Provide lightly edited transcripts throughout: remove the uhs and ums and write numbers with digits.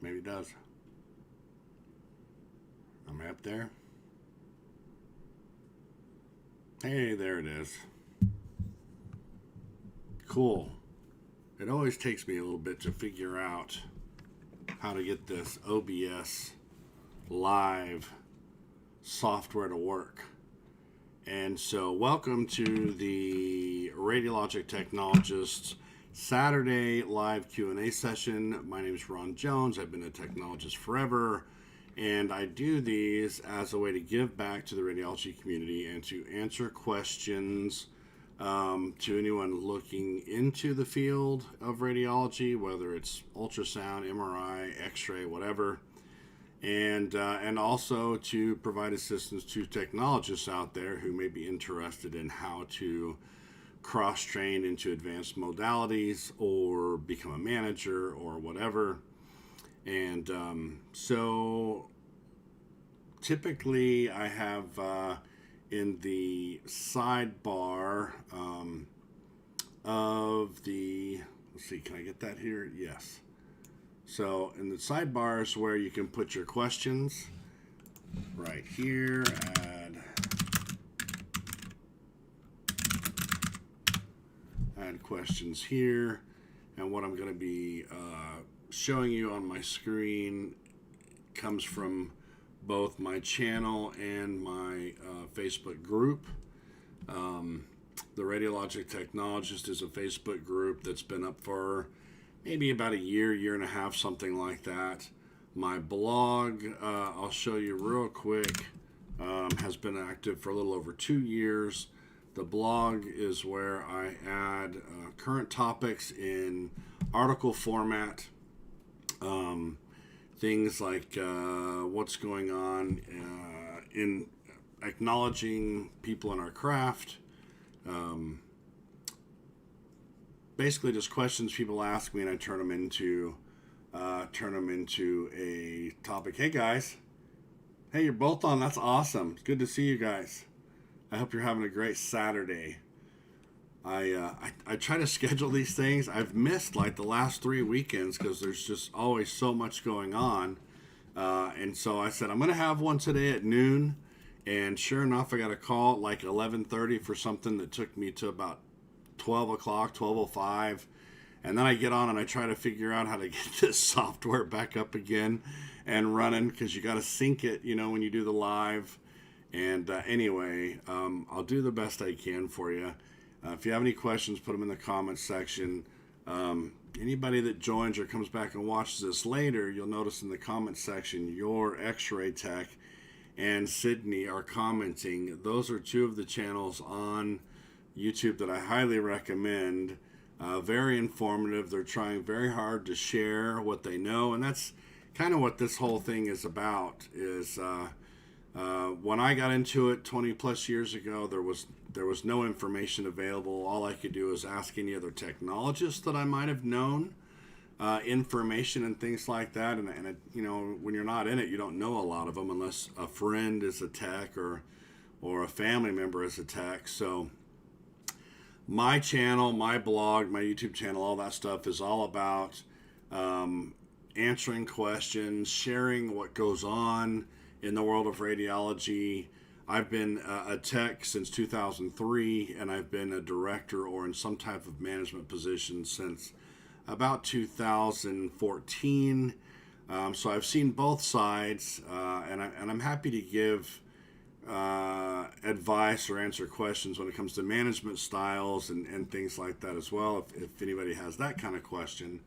Maybe it does. Am I up there? Hey, there it is. Cool. It always takes me a little bit to figure out how to get this OBS live software to work. And so, welcome to the Radiologic Technologists Saturday live Q&A session. My name is Ron Jones. I've been a technologist forever, and I do these as a way to give back to the radiology community and to answer questions to anyone looking into the field of radiology, whether it's ultrasound, MRI, X-ray, whatever. And also to provide assistance to technologists out there who may be interested in how to cross-train into advanced modalities or become a manager or whatever. And so typically I have in the sidebar of the, let's see, can I get that here? Yes. So in the sidebar is where you can put your questions. Right here, add questions here. And what I'm going to be showing you on my screen comes from both my channel and my Facebook group. The Radiologic Technologist is a Facebook group that's been up for maybe about a year and a half, something like that. My blog, I'll show you real quick, has been active for a little over 2 years. The blog is where I add current topics in article format, things like what's going on in acknowledging people in our craft, basically just questions people ask me, and I turn them into a topic. Hey guys, hey, you're both on. That's awesome. It's good to see you guys. I hope you're having a great Saturday. I try to schedule these things. I've missed like the last 3 weekends because there's just always so much going on, and so I said I'm gonna have one today at noon, and sure enough, I got a call at like 11:30 for something that took me to about 12 o'clock, 12:05, and then I get on and I try to figure out how to get this software back up again and running, because you got to sync it, when you do the live. And anyway, I'll do the best I can for you. If you have any questions, put them in the comments section. Anybody that joins or comes back and watches this later, you'll notice in the comments section, your X-ray tech and Sydney are commenting. Those are two of the channels on YouTube that I highly recommend. Very informative. They're trying very hard to share what they know, and that's kind of what this whole thing is about. Is when I got into it 20 plus years ago, there was no information available. All I could do was ask any other technologists that I might have known information and things like that. And when you're not in it, you don't know a lot of them unless a friend is a tech or a family member is a tech. So my channel, my blog, my YouTube channel, all that stuff is all about answering questions, sharing what goes on in the world of radiology. I've been a tech since 2003, and I've been a director or in some type of management position since about 2014. So I've seen both sides, and I'm happy to give advice or answer questions when it comes to management styles and things like that as well, if anybody has that kind of question.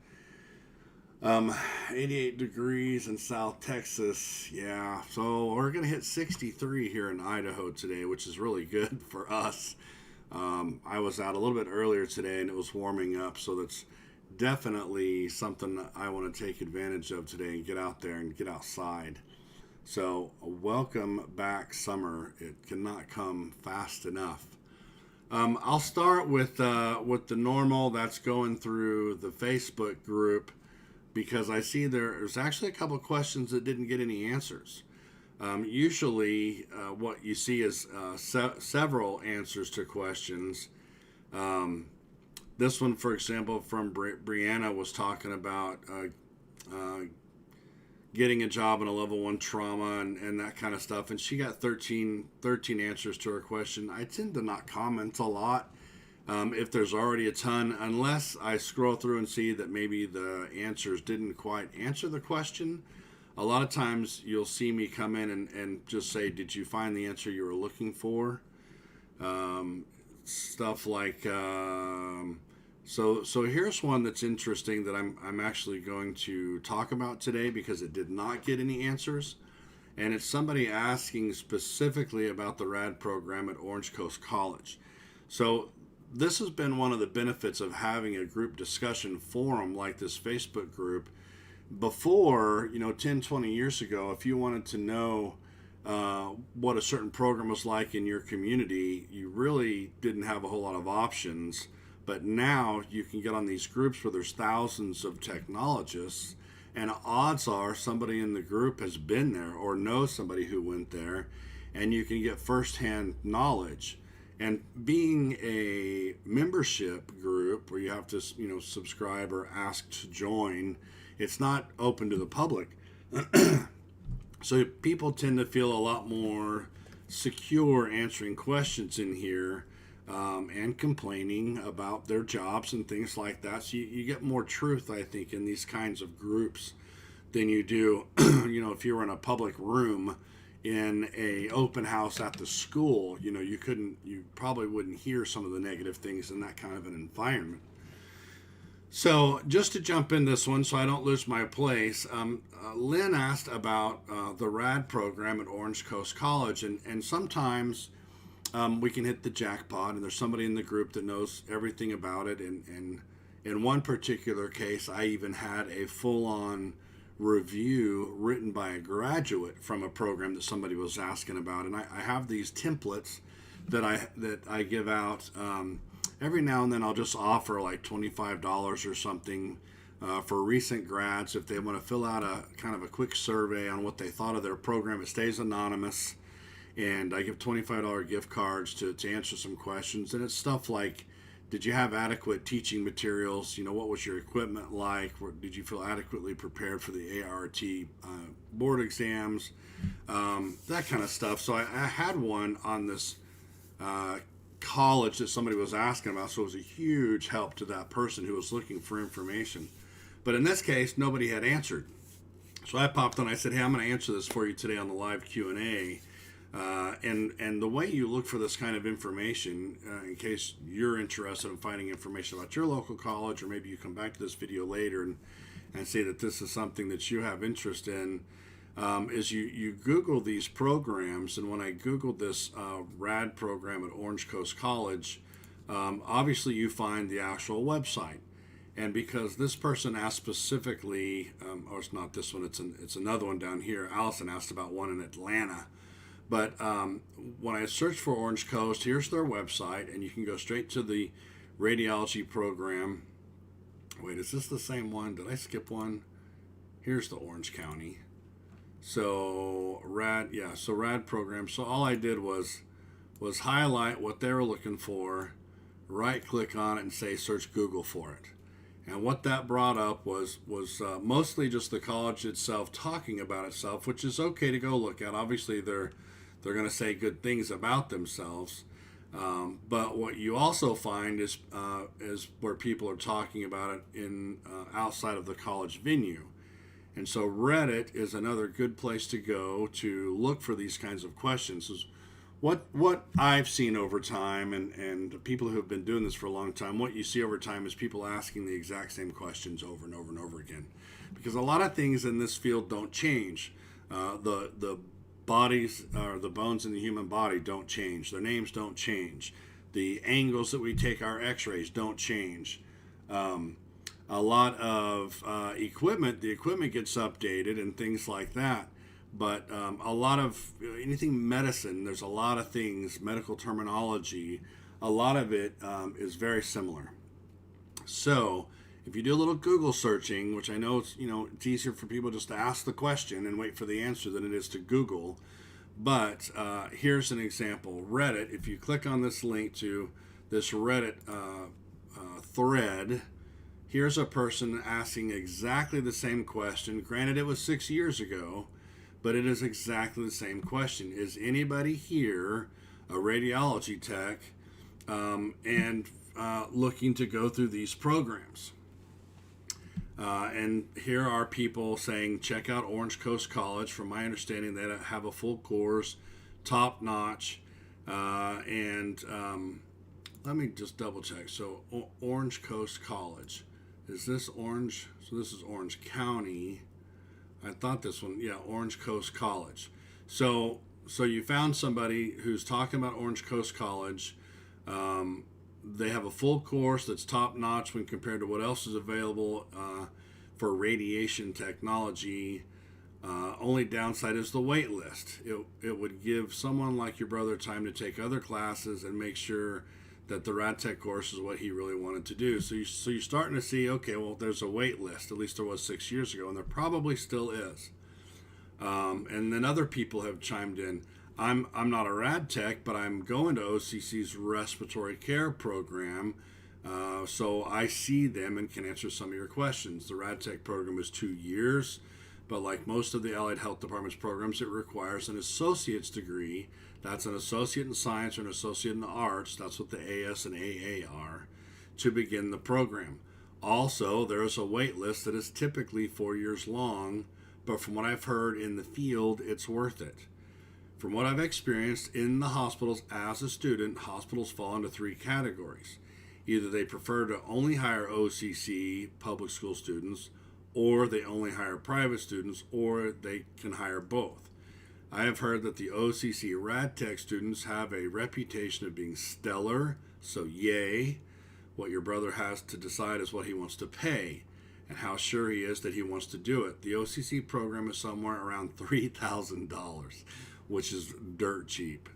88 degrees in South Texas. Yeah, so we're going to hit 63 here in Idaho today, which is really good for us. I was out a little bit earlier today and it was warming up, so that's definitely something I want to take advantage of today and get out there and get outside. So welcome back, summer. It cannot come fast enough. I'll start with the normal that's going through the Facebook group, because I see there's actually a couple of questions that didn't get any answers. Usually what you see is several answers to questions. This one, for example, from Brianna, was talking about getting a job in a level 1 trauma and that kind of stuff. And she got 13 answers to her question. I tend to not comment a lot if there's already a ton, unless I scroll through and see that maybe the answers didn't quite answer the question. A lot of times you'll see me come in and just say, did you find the answer you were looking for? Stuff like, so here's one that's interesting that I'm actually going to talk about today because it did not get any answers. And it's somebody asking specifically about the RAD program at Orange Coast College. So this has been one of the benefits of having a group discussion forum like this Facebook group. Before, 10, 20 years ago, if you wanted to know what a certain program was like in your community, you really didn't have a whole lot of options. But now you can get on these groups where there's thousands of technologists, and odds are somebody in the group has been there or knows somebody who went there, and you can get firsthand knowledge. And being a membership group where you have to, subscribe or ask to join, it's not open to the public. So people tend to feel a lot more secure answering questions in here and complaining about their jobs and things like that. So you get more truth, I think, in these kinds of groups than you do, if you were in a public room in a open house at the school. You probably wouldn't hear some of the negative things in that kind of an environment. So just to jump in this one so I don't lose my place, Lynn asked about the RAD program at Orange Coast College, and sometimes we can hit the jackpot and there's somebody in the group that knows everything about it, and in one particular case I even had a full-on review written by a graduate from a program that somebody was asking about, and I have these templates that I give out. Every now and then I'll just offer like $25 or something for recent grads if they want to fill out a kind of a quick survey on what they thought of their program. It stays anonymous, and I give $25 gift cards to answer some questions. And it's stuff like, did you have adequate teaching materials? What was your equipment like? Did you feel adequately prepared for the ART board exams? That kind of stuff. So I had one on this college that somebody was asking about, so it was a huge help to that person who was looking for information. But in this case, nobody had answered. So I popped on, I said, hey, I'm going to answer this for you today on the live Q&A. And the way you look for this kind of information, in case you're interested in finding information about your local college, or maybe you come back to this video later and say that this is something that you have interest in, is you Google these programs. And when I Googled this RAD program at Orange Coast College, obviously you find the actual website. And because this person asked specifically, or it's not this one, it's another one down here. Allison asked about one in Atlanta. But when I search for Orange Coast, here's their website, and you can go straight to the radiology program. Wait, is this the same one? Did I skip one? Here's the Orange County. So RAD program. So all I did was highlight what they were looking for, right click on it, and say search Google for it. And what that brought up was mostly just the college itself talking about itself, which is okay to go look at. Obviously, they're going to say good things about themselves. But what you also find is where people are talking about it in outside of the college venue. And so Reddit is another good place to go to look for these kinds of questions. Is what I've seen over time, and people who have been doing this for a long time, what you see over time is people asking the exact same questions over and over and over again. Because a lot of things in this field don't change. The bodies, or the bones in the human body don't change. Their names don't change. The angles that we take our x-rays don't change. A lot of the equipment gets updated and things like that. But a lot of anything medicine, there's a lot of things, medical terminology, a lot of it is very similar. So if you do a little Google searching, which I know it's easier for people just to ask the question and wait for the answer than it is to Google. But here's an example. Reddit, if you click on this link to this Reddit thread, here's a person asking exactly the same question. Granted, it was 6 years ago, but it is exactly the same question. Is anybody here a radiology tech and looking to go through these programs? And here are people saying, check out Orange Coast College. From my understanding, they have a full course, top notch. And let me just double check. So Orange Coast College. Is this Orange? So this is Orange County. I thought this one, yeah, Orange Coast College. So you found somebody who's talking about Orange Coast College. They have a full course that's top notch when compared to what else is available for radiation technology. Only downside is the wait list. It would give someone like your brother time to take other classes and make sure that the rad tech course is what he really wanted to do. So you're starting to see, okay, well, there's a wait list. At least there was 6 years ago, and there probably still is. And then other people have chimed in. I'm not a rad tech, but I'm going to OCC's respiratory care program, so I see them and can answer some of your questions. The rad tech program is 2 years, but like most of the allied health department's programs, it requires an associate's degree. That's an associate in science or an associate in arts. That's what the AS and AA are, to begin the program. Also, there is a wait list that is typically 4 years long, but from what I've heard in the field, it's worth it. From what I've experienced in the hospitals as a student, hospitals fall into 3 categories. Either they prefer to only hire OCC public school students, or they only hire private students, or they can hire both. I have heard that the OCC rad tech students have a reputation of being stellar, so yay. What your brother has to decide is what he wants to pay and how sure he is that he wants to do it. The OCC program is somewhere around $3,000, which is dirt cheap,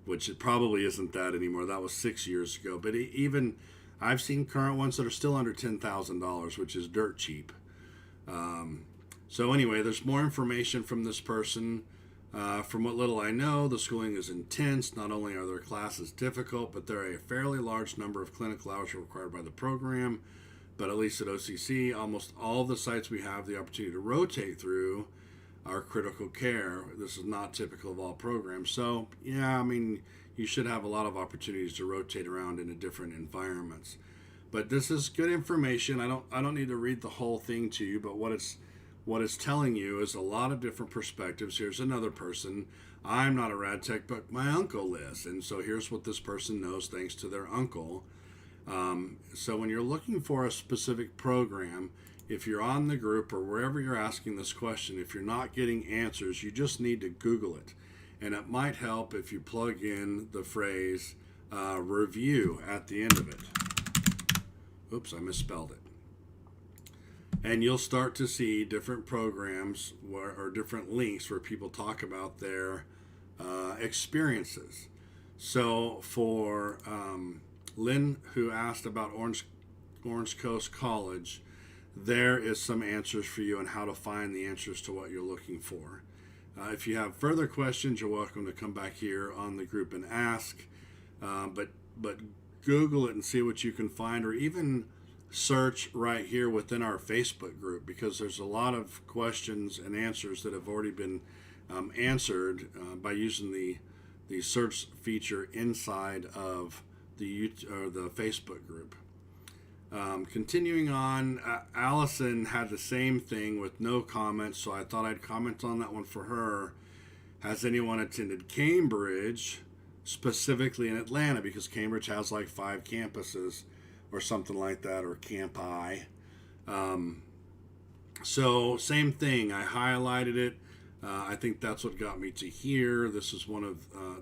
which it probably isn't that anymore. That was 6 years ago. But even I've seen current ones that are still under $10,000, which is dirt cheap. So anyway, there's more information from this person. From what little I know, the schooling is intense. Not only are their classes difficult, but there are a fairly large number of clinical hours required by the program. But at least at OCC, almost all of the sites we have the opportunity to rotate through are critical care. This is not typical of all programs. So, yeah, I mean, you should have a lot of opportunities to rotate around into different environments. But this is good information. I don't need to read the whole thing to you, but what it's telling you is a lot of different perspectives. Here's another person. I'm not a rad tech, but my uncle is. And so here's what this person knows thanks to their uncle. So when you're looking for a specific program, if you're on the group or wherever you're asking this question, if you're not getting answers, you just need to Google it. And it might help if you plug in the phrase review at the end of it. Oops, I misspelled it. And you'll start to see different programs or different links where people talk about their experiences. So for Lynn, who asked about Orange Coast College, there is some answers for you on how to find the answers to what you're looking for. If you have further questions, you're welcome to come back here on the group and ask. But Google it and see what you can find, or even search right here within our Facebook group, because there's a lot of questions and answers that have already been answered by using the search feature inside of the Facebook group. Continuing on, Allison had the same thing with no comments, so I thought I'd comment on that one for her. Has anyone attended Cambridge, specifically in Atlanta, because Cambridge has like 5 campuses or something like that, or campi. So same thing, I highlighted it. I think that's what got me to here. This is one of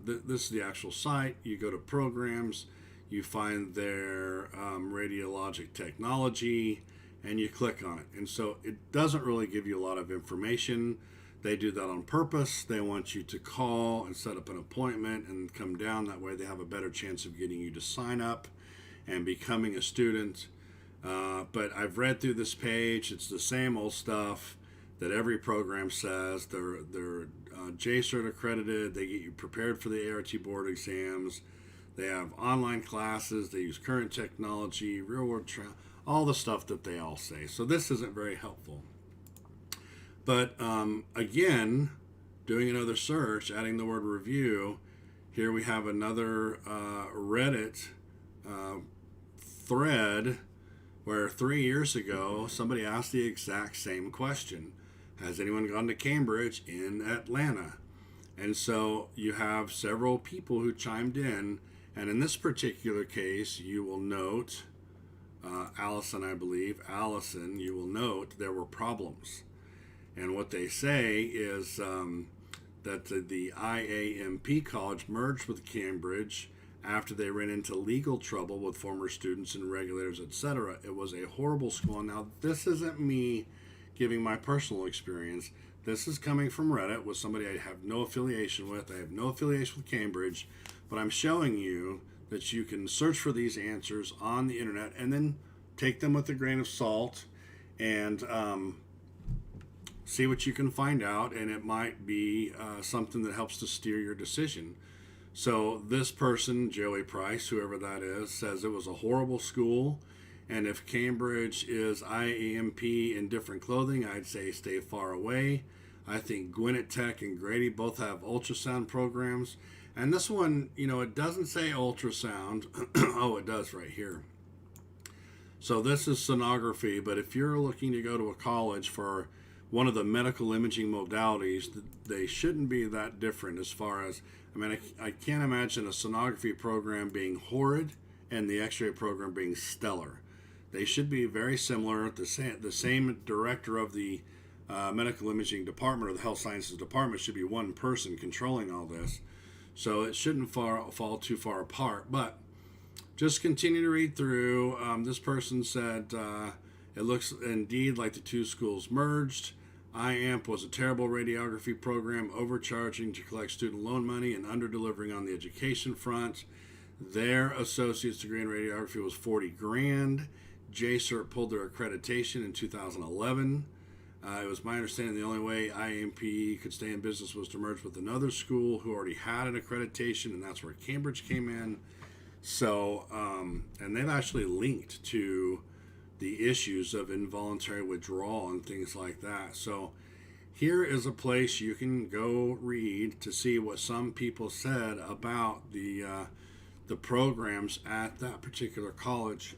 this is the actual site. You go to programs, you find their radiologic technology, and you click on it. And so it doesn't really give you a lot of information. They do that on purpose. They want you to call and set up an appointment and come down. That way they have a better chance of getting you to sign up and becoming a student. But I've read through this page. It's the same old stuff that every program says. They're JCERT accredited. They get you prepared for the ART board exams. They have online classes. They use current technology, real world trial, all the stuff that they all say. So this isn't very helpful. But again, doing another search, adding the word review, here we have another Reddit thread where 3 years ago somebody asked the exact same question. Has anyone gone to Cambridge in Atlanta? And so you have several people who chimed in, and in this particular case, you will note, Allison, you will note there were problems. And what they say is that the IAMP college merged with Cambridge after they ran into legal trouble with former students and regulators, etc. It was a horrible school. Now, this isn't me giving my personal experience. This is coming from Reddit with somebody I have no affiliation with. I have no affiliation with Cambridge, but I'm showing you that you can search for these answers on the internet and then take them with a grain of salt and see what you can find out, and it might be something that helps to steer your decision. So this person, Joey Price, whoever that is, says it was a horrible school, and if Cambridge is IAMP in different clothing, I'd say stay far away. I think Gwinnett Tech and Grady both have ultrasound programs. And this one, it doesn't say ultrasound. Oh, it does right here. So this is sonography, but if you're looking to go to a college for one of the medical imaging modalities, they shouldn't be that different as far as, I can't imagine a sonography program being horrid and the x-ray program being stellar. They should be very similar. The same director of the medical imaging department or the health sciences department should be one person controlling all this. So it shouldn't fall too far apart. But just continue to read through. This person said, it looks indeed like the two schools merged. IAMP was a terrible radiography program, overcharging to collect student loan money and under-delivering on the education front. Their associate's degree in radiography was $40,000. JCERT pulled their accreditation in 2011. It was my understanding the only way IAMP could stay in business was to merge with another school who already had an accreditation, and that's where Cambridge came in. So, and they've actually linked to the issues of involuntary withdrawal and things like that. So here is a place you can go read to see what some people said about the programs at that particular college.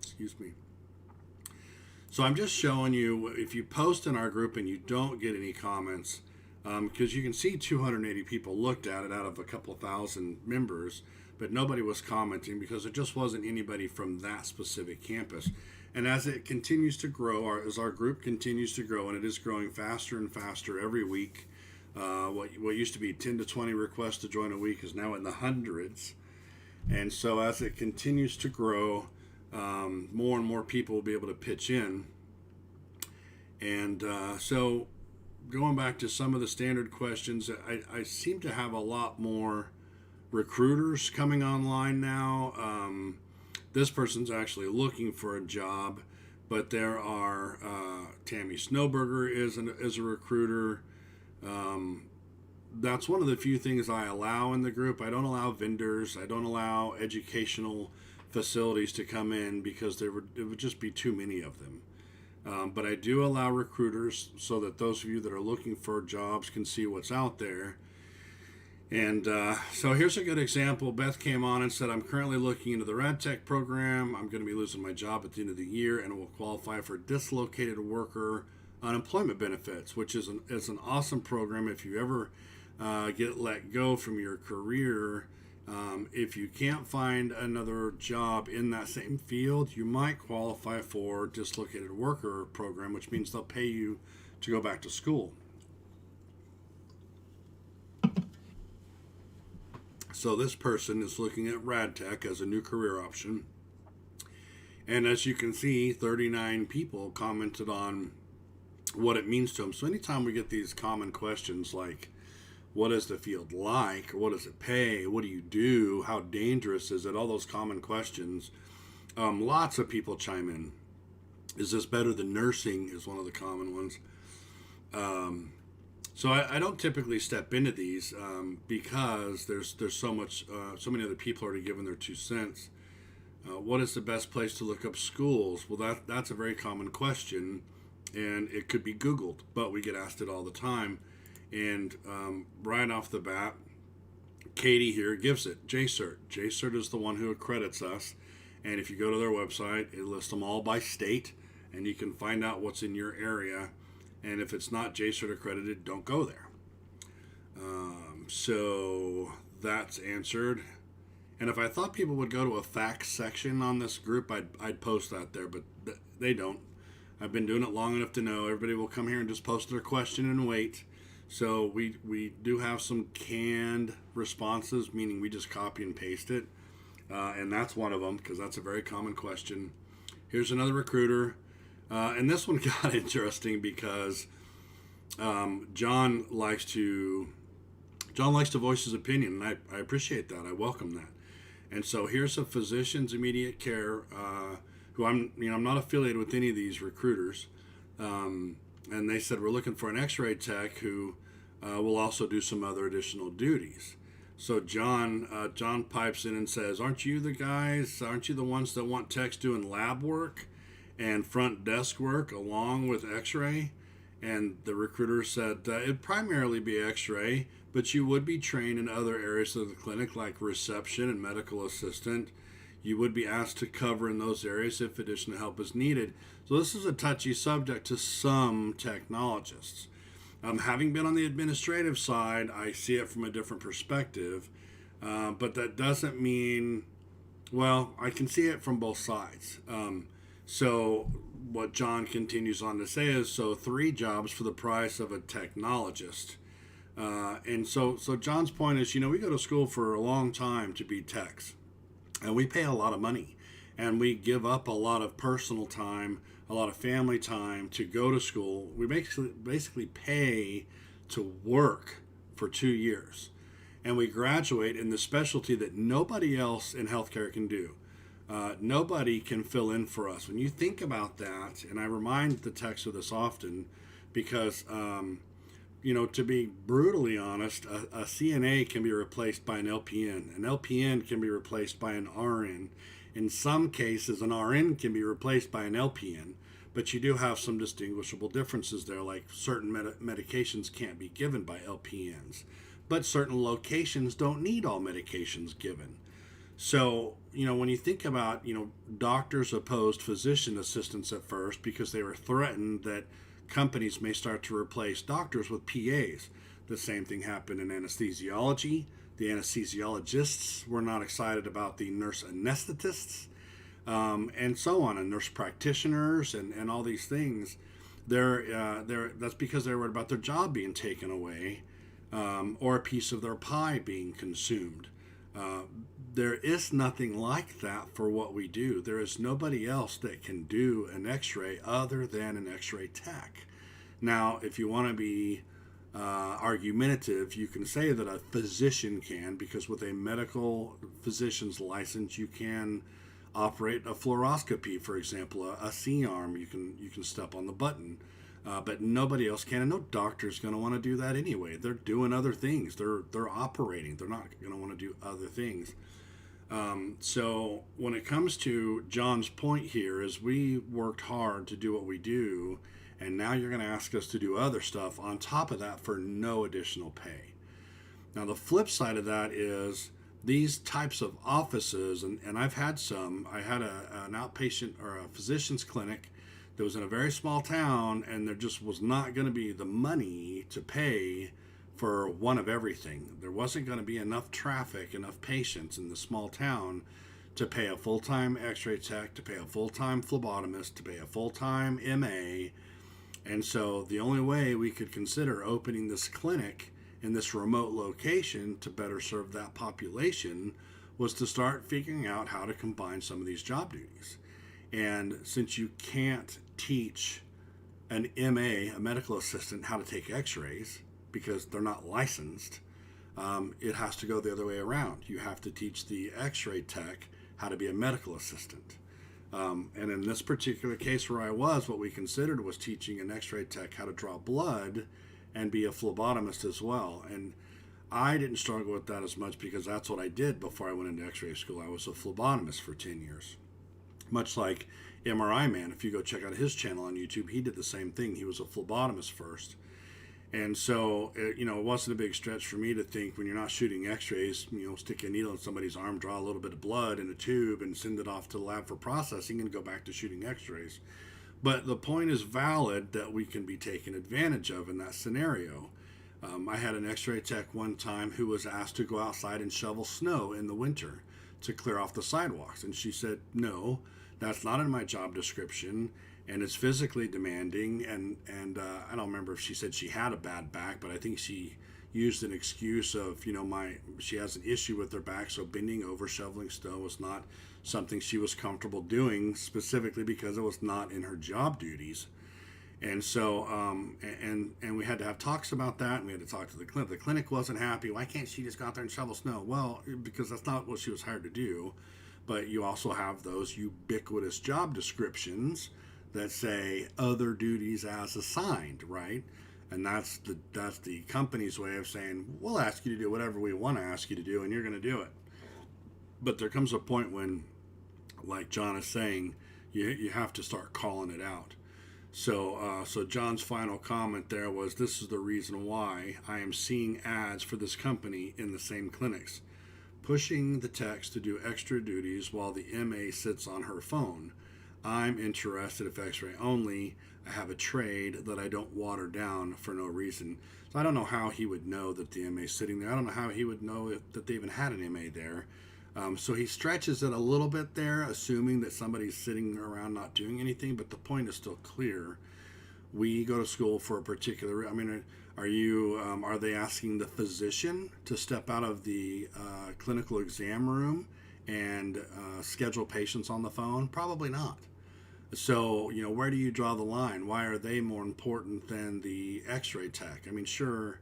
Excuse me. So I'm just showing you, if you post in our group and you don't get any comments, because you can see 280 people looked at it out of a couple of thousand members, but nobody was commenting because it just wasn't anybody from that specific campus. And as it continues to grow, as our group continues to grow, and it is growing faster and faster every week, what used to be 10 to 20 requests to join a week is now in the hundreds. And so as it continues to grow, more and more people will be able to pitch in. And so going back to some of the standard questions, I seem to have a lot more recruiters coming online now. This person's actually looking for a job, but there are Tammy Snowberger is a recruiter. That's one of the few things I allow in the group. I don't allow vendors. I don't allow educational facilities to come in because it would just be too many of them. But I do allow recruiters so that those of you that are looking for jobs can see what's out there. And so here's a good example. Beth came on and said, I'm currently looking into the RadTech program. I'm going to be losing my job at the end of the year and will qualify for dislocated worker unemployment benefits, which is an awesome program. If you ever get let go from your career, if you can't find another job in that same field, you might qualify for dislocated worker program, which means they'll pay you to go back to school. So this person is looking at RadTech as a new career option. And as you can see, 39 people commented on what it means to them. So anytime we get these common questions like, what is the field like? What does it pay? What do you do? How dangerous is it? All those common questions. Lots of people chime in. Is this better than nursing is one of the common ones. So I don't typically step into these because there's so many other people already given their 2 cents. What is the best place to look up schools? Well, that's a very common question, and it could be Googled, but we get asked it all the time. And right off the bat, Katie here gives it JCERT. JCERT is the one who accredits us, and if you go to their website, it lists them all by state, and you can find out what's in your area. And if it's not JCERT accredited, don't go there. So that's answered. And if I thought people would go to a facts section on this group, I'd post that there, but they don't. I've been doing it long enough to know everybody will come here and just post their question and wait. So we do have some canned responses, meaning we just copy and paste it. And that's one of them, because that's a very common question. Here's another recruiter. And this one got interesting because John likes to voice his opinion, and I appreciate that. I welcome that. And so here's a physician's immediate care who I'm not affiliated with any of these recruiters, and they said we're looking for an X-ray tech who will also do some other additional duties. So John pipes in and says, "Aren't you the guys? Aren't you the ones that want techs doing lab work and front desk work along with X-ray?" And the recruiter said it'd primarily be X-ray, but you would be trained in other areas of the clinic like reception and medical assistant. You would be asked to cover in those areas if additional help is needed. So this is a touchy subject to some technologists. Having been on the administrative side, I see it from a different perspective, but that doesn't mean, well, I can see it from both sides. So what John continues on to say is, so 3 jobs for the price of a technologist. And so John's point is, we go to school for a long time to be techs, and we pay a lot of money, and we give up a lot of personal time, a lot of family time to go to school. We basically pay to work for 2 years, and we graduate in the specialty that nobody else in healthcare can do. Nobody can fill in for us. When you think about that, and I remind the techs of this often, because to be brutally honest, a CNA can be replaced by an LPN. An LPN can be replaced by an RN. In some cases, an RN can be replaced by an LPN, but you do have some distinguishable differences there, like certain medications can't be given by LPNs, but certain locations don't need all medications given. So, when you think about, doctors opposed physician assistants at first because they were threatened that companies may start to replace doctors with PAs. The same thing happened in anesthesiology. The anesthesiologists were not excited about the nurse anesthetists, and so on, and nurse practitioners, and all these things. That's because they're worried about their job being taken away, or a piece of their pie being consumed. There is nothing like that for what we do. There is nobody else that can do an X-ray other than an X-ray tech. Now, if you want to be argumentative, you can say that a physician can, because with a medical physician's license, you can operate a fluoroscopy, for example, a C-arm. You can step on the button, but nobody else can, and no doctor's going to want to do that anyway. They're doing other things. They're operating. They're not going to want to do other things. So when it comes to John's point here, is we worked hard to do what we do, and now you're going to ask us to do other stuff on top of that for no additional pay. Now the flip side of that is these types of offices, and I've had some. I had an outpatient or a physician's clinic that was in a very small town, and there just was not going to be the money to pay for one of everything. There wasn't going to be enough traffic, enough patients in the small town to pay a full-time X-ray tech, to pay a full-time phlebotomist, to pay a full-time MA. And so the only way we could consider opening this clinic in this remote location to better serve that population was to start figuring out how to combine some of these job duties. And since you can't teach an MA, a medical assistant, how to take X-rays, because they're not licensed, it has to go the other way around. You have to teach the X-ray tech how to be a medical assistant. And in this particular case where I was, what we considered was teaching an X-ray tech how to draw blood and be a phlebotomist as well. And I didn't struggle with that as much because that's what I did before I went into x-ray school. I was a phlebotomist for 10 years. Much like MRI Man, if you go check out his channel on YouTube, he did the same thing. He was a phlebotomist first. And so, it wasn't a big stretch for me to think when you're not shooting x-rays, stick a needle in somebody's arm, draw a little bit of blood in a tube and send it off to the lab for processing and go back to shooting x-rays. But the point is valid that we can be taken advantage of in that scenario. I had an x-ray tech one time who was asked to go outside and shovel snow in the winter to clear off the sidewalks. And she said, no, that's not in my job description, and it's physically demanding. And I don't remember if she said she had a bad back, but I think she used an excuse of, she has an issue with her back, so bending over shoveling snow was not something she was comfortable doing, specifically because it was not in her job duties. And so, and we had to have talks about that, and we had to talk to the clinic. The clinic wasn't happy. Why can't she just go out there and shovel snow? Well, because that's not what she was hired to do. But you also have those ubiquitous job descriptions that say other duties as assigned, right? And that's the company's way of saying, we'll ask you to do whatever we want to ask you to do, and you're going to do it. But there comes a point when, like John is saying, you have to start calling it out. So John's final comment there was, this is the reason why I am seeing ads for this company in the same clinics, pushing the techs to do extra duties while the MA sits on her phone. I'm interested if x-ray only. I have a trade that I don't water down for no reason. So I don't know how he would know that the MA is sitting there. I don't know how he would know that they even had an MA there. So he stretches it a little bit there, assuming that somebody's sitting around not doing anything, but the point is still clear. We go to school for a particular, are they asking the physician to step out of the clinical exam room and schedule patients on the phone? Probably not. So, where do you draw the line? Why are they more important than the x-ray tech? Sure,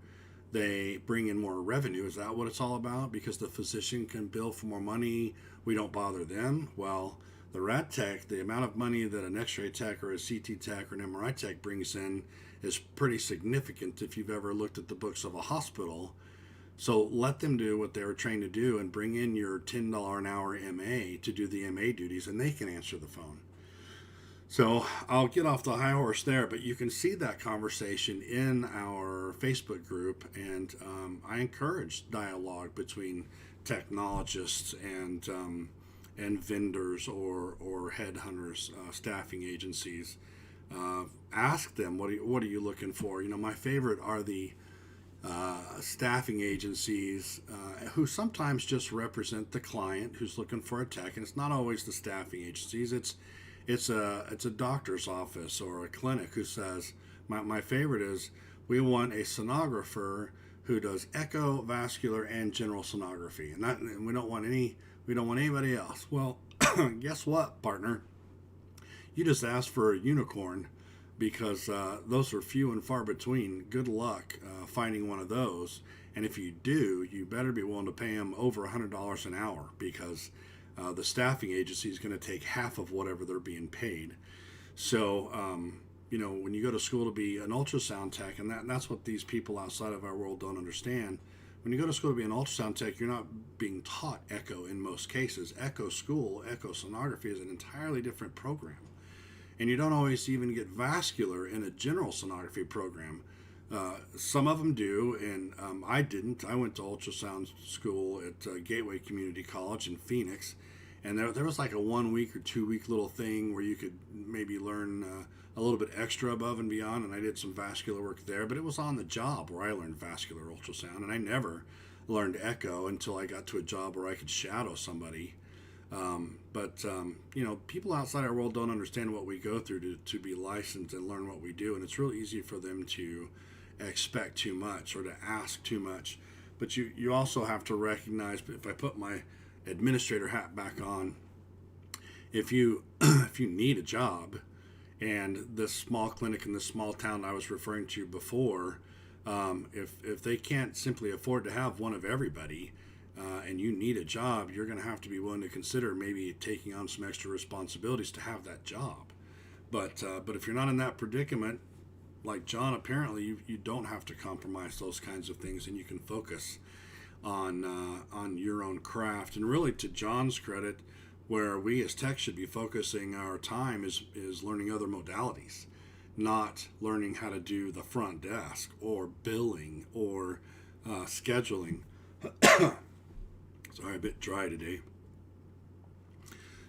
they bring in more revenue. Is that what it's all about? Because the physician can bill for more money, we don't bother them? Well, the rad tech, the amount of money that an x-ray tech or a CT tech or an MRI tech brings in is pretty significant if you've ever looked at the books of a hospital. So let them do what they were trained to do and bring in your $10 an hour MA to do the MA duties, and they can answer the phone. So I'll get off the high horse there, but you can see that conversation in our Facebook group, and I encourage dialogue between technologists and vendors or headhunters, staffing agencies. Ask them, what are you looking for? My favorite are the staffing agencies who sometimes just represent the client who's looking for a tech, and it's not always the staffing agencies. It's a doctor's office or a clinic who says, my favorite is, we want a sonographer who does echo, vascular, and general sonography, and we don't want anybody else. Well, guess what, partner? You just asked for a unicorn, because those are few and far between. Good luck finding one of those, and if you do, you better be willing to pay them over $100 an hour, because the staffing agency is going to take half of whatever they're being paid. So, when you go to school to be an ultrasound tech, and that's what these people outside of our world don't understand. When you go to school to be an ultrasound tech, you're not being taught echo in most cases. Echo school, echo sonography is an entirely different program. And you don't always even get vascular in a general sonography program. Some of them do, and I didn't. I went to ultrasound school at Gateway Community College in Phoenix, and there was like a 1 week or 2 week little thing where you could maybe learn a little bit extra above and beyond, and I did some vascular work there, but it was on the job where I learned vascular ultrasound, and I never learned echo until I got to a job where I could shadow somebody. But people outside our world don't understand what we go through to be licensed and learn what we do, and it's real easy for them to expect too much or to ask too much. But you also have to recognize, if I put my administrator hat back on, if you need a job, and this small clinic in this small town I was referring to before, if they can't simply afford to have one of everybody, and you need a job, you're going to have to be willing to consider maybe taking on some extra responsibilities to have that job. But if you're not in that predicament, like John, apparently you don't have to compromise those kinds of things, and you can focus on your own craft. And really, to John's credit, where we as tech should be focusing our time is learning other modalities, not learning how to do the front desk or billing or scheduling. Sorry, a bit dry today.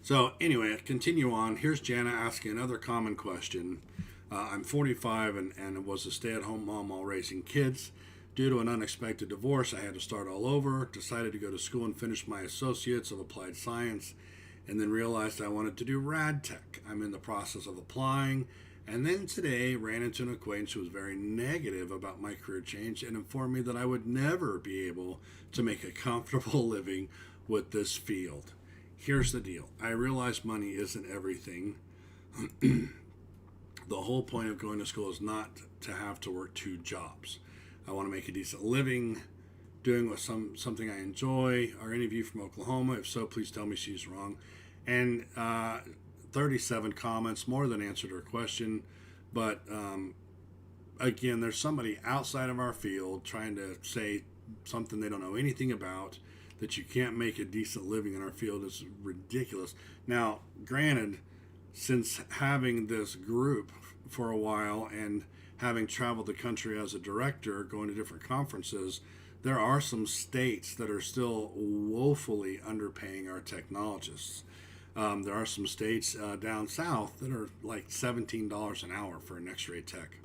So anyway, continue on. Here's Jana asking another common question. I'm 45 and was a stay-at-home mom while raising kids. Due to an unexpected divorce, I had to start all over. Decided to go to school and finish my associates of applied science, and then realized I wanted to do rad tech. I'm in the process of applying, and then today ran into an acquaintance who was very negative about my career change and informed me that I would never be able to make a comfortable living with this field. Here's the deal. I realize money isn't everything. The whole point of going to school is not to have to work 2 jobs. I want to make a decent living doing something I enjoy. Are any of you from Oklahoma? If so, please tell me she's wrong. And 37 comments, more than answered her question. But again, there's somebody outside of our field trying to say something they don't know anything about, that you can't make a decent living in our field is ridiculous. Now, granted, since having this group for a while and having traveled the country as a director, going to different conferences, there are some states that are still woefully underpaying our technologists. There are some states down south that are like $17 an hour for an X-ray tech.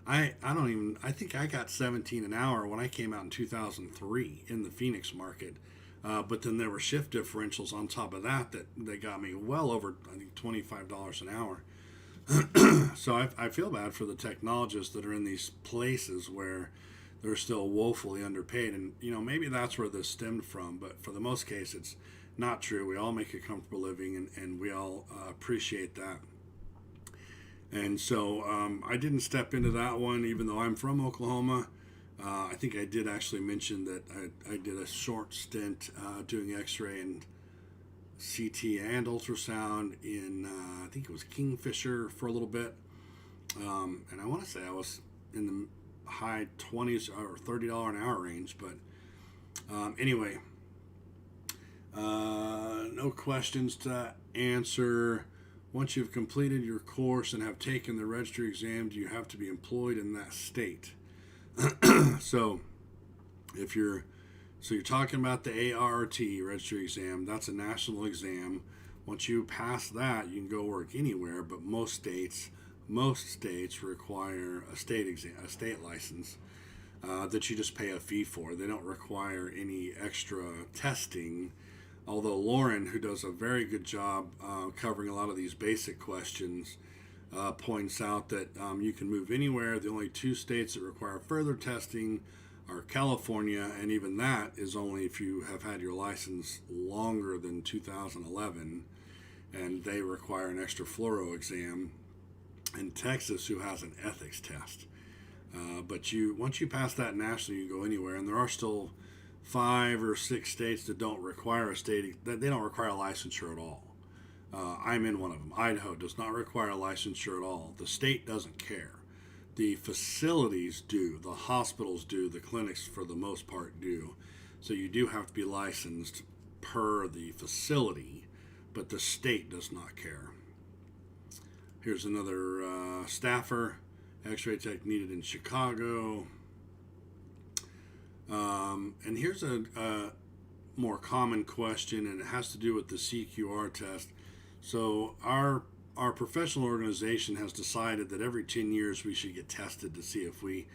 I think I got 17 an hour when I came out in 2003 in the Phoenix market. But then there were shift differentials on top of that they got me well over, I think, $25 an hour. So I feel bad for the technologists that are in these places where they're still woefully underpaid. And, maybe that's where this stemmed from. But for the most case, it's not true. We all make a comfortable living, and we all appreciate that. And so I didn't step into that one, even though I'm from Oklahoma. I think I did actually mention that I did a short stint doing X-ray and CT and ultrasound in, I think it was Kingfisher for a little bit. And I want to say I was in the high 20s or $30 an hour range. But anyway, no questions to answer. Once you've completed your course and have taken the registry exam, do you have to be employed in that state? So you're talking about the ART registry exam. That's a national exam. Once you pass that, you can go work anywhere, but most states require a state exam, a state license that you just pay a fee for. They don't require any extra testing. Although Lauren, who does a very good job covering a lot of these basic questions, points out that you can move anywhere. The only 2 states that require further testing are California, and even that is only if you have had your license longer than 2011, and they require an extra fluoro exam, and Texas, who has an ethics test. But once you pass that nationally, you can go anywhere, and there are still 5 or 6 states that don't require they don't require a licensure at all. I'm in one of them. Idaho does not require a licensure at all. The state doesn't care. The facilities do, the hospitals do, the clinics for the most part do. So you do have to be licensed per the facility, but the state does not care. Here's another staffer, X-ray tech needed in Chicago. And here's a more common question, and it has to do with the Cqr test. So our professional organization has decided that every 10 years we should get tested to see if we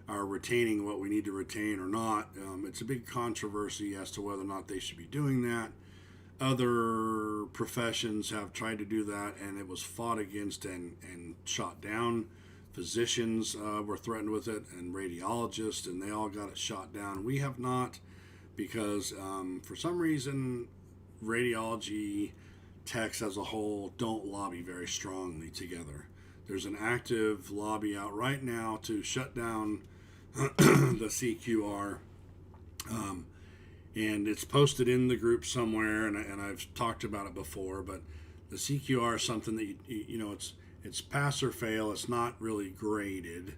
are retaining what we need to retain or not. It's a big controversy as to whether or not they should be doing that. Other professions have tried to do that, and it was fought against and shot down. Physicians were threatened with it, and radiologists, and they all got it shot down. We have not, because for some reason radiology techs as a whole don't lobby very strongly together. There's an active lobby out right now to shut down the CQR, and it's posted in the group somewhere, and I've talked about it before. But the CQR is something that It's pass or fail. It's not really graded.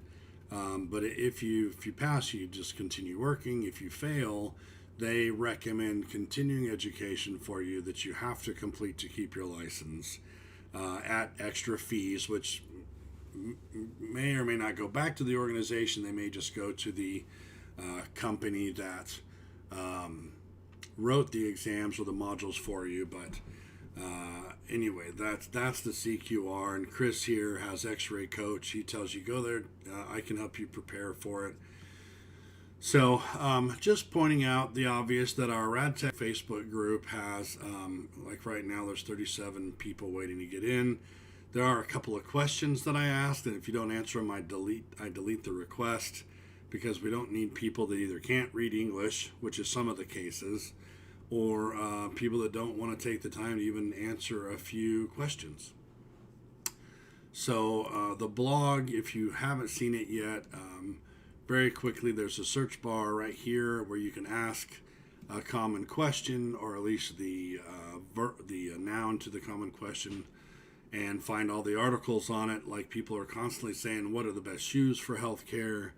But if you pass, you just continue working. If you fail, they recommend continuing education for you that you have to complete to keep your license at extra fees, which may or may not go back to the organization. They may just go to the company that wrote the exams or the modules for you. But anyway, that's the CQR. And Chris here has X-Ray Coach. He tells you go there. I can help you prepare for it. So just pointing out the obvious that our RadTech Facebook group has, like right now, there's 37 people waiting to get in. There are a couple of questions that I asked, and if you don't answer them, I delete the request, because we don't need people that either can't read English, which is some of the cases, or people that don't want to take the time to even answer a few questions. So the blog, if you haven't seen it yet, very quickly, there's a search bar right here where you can ask a common question, or at least the noun to the common question, and find all the articles on it. Like, people are constantly saying, what are the best shoes for healthcare?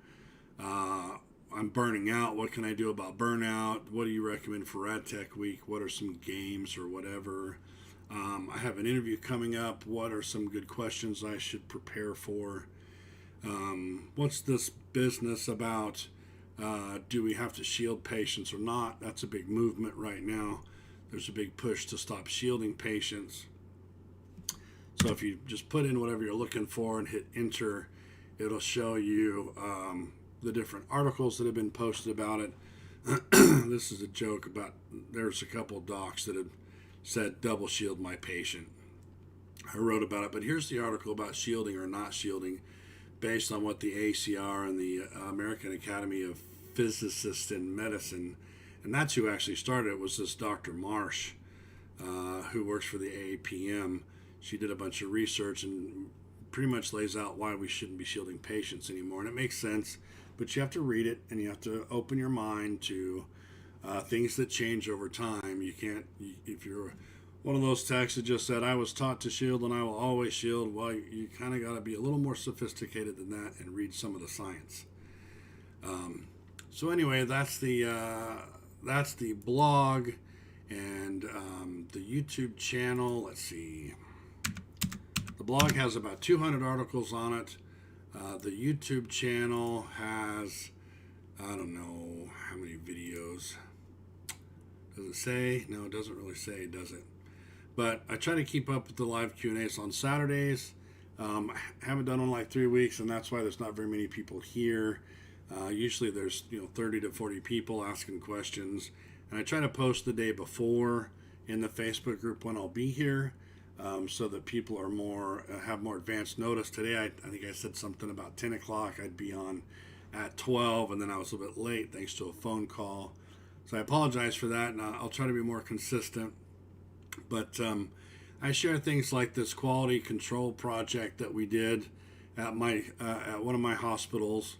I'm burning out. What can I do about burnout? What do you recommend for RadTech Week? What are some games or whatever? I have an interview coming up. What are some good questions I should prepare for? What's this business about? Do we have to shield patients or not? That's a big movement right now. There's a big push to stop shielding patients. So if you just put in whatever you're looking for and hit enter, it'll show you the different articles that have been posted about it. This is a joke about, there's a couple of docs that have said double shield my patient. I wrote about it, but here's the article about shielding or not shielding, based on what the ACR and the American Academy of Physicists in Medicine, and that's who actually started it, was this Dr. Marsh, who works for the AAPM. She did a bunch of research and pretty much lays out why we shouldn't be shielding patients anymore. And it makes sense, but you have to read it and you have to open your mind to things that change over time. You can't, if you're one of those texts that just said, I was taught to shield and I will always shield, well, you kind of got to be a little more sophisticated than that and read some of the science. So anyway, that's the blog and the YouTube channel. Let's see. The blog has about 200 articles on it. The YouTube channel has, I don't know how many videos. Does it say? No, it doesn't really say, does it? But I try to keep up with the live Q&As on Saturdays. I haven't done one in like 3 weeks, and that's why there's not very many people here. Usually there's 30 to 40 people asking questions, and I try to post the day before in the Facebook group when I'll be here, so that people are have more advanced notice. Today I think I said something about 10 o'clock. I'd be on at 12, and then I was a little bit late thanks to a phone call. So I apologize for that, and I'll try to be more consistent. But I share things like this quality control project that we did at one of my hospitals.